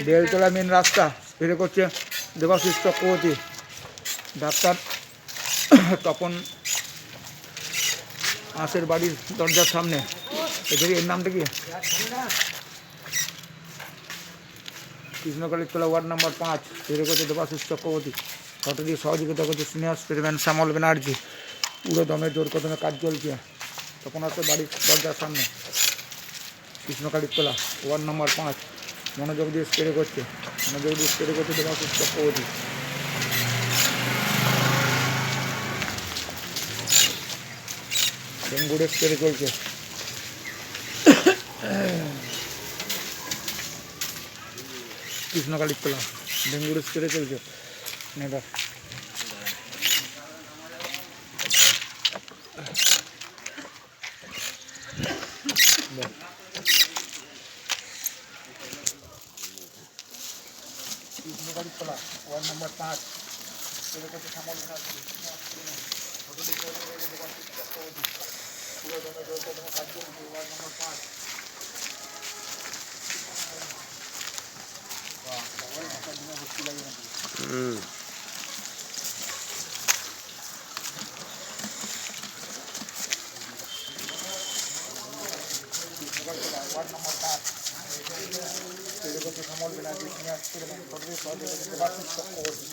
Beltala main রাস্তা spray করছে Debashis Chakraborty, doctor Tapan আঁশের বাড়ির দরজার সামনে। এদের এর নামটা কি? কৃষ্ণকালীর তোলা ওয়ার্ড নাম্বার 5, স্প্রে করছে দেবাশিস চক্রবর্তী। ফটো দিয়ে সহযোগিতা করছে সিনিয়র স্প্রেম্যান শ্যামল ব্যানার্জি। পুরো দমে জোর কদমে কাজ চলছে তপন আঁশের বাড়ির দরজার সামনে, কৃষ্ণকালীর তোলা ওয়ার্ড নাম্বার 5। মনোযোগ দিয়ে স্প্রে করছে দেবাশিস চক্রবর্তী। ডেঙ্গুরে স্প্রে চলছে। কৃষ্ণকালীর তোলা ডেঙ্গুরে স্প্রে চলছে। নেবার কৃষ্ণকালীর তোলা ওয়ার্ড নাম্বার 5, স্প্রে করছে শ্যামল ব্যানার্জি। পুরো দমে জোর কদমে কাজ চলছে ward number 5। Ward number 5, spray করছে শ্যামল ব্যানার্জি সিনিয়র স্প্রেম্যান দেবাশিস চক্রবর্তী।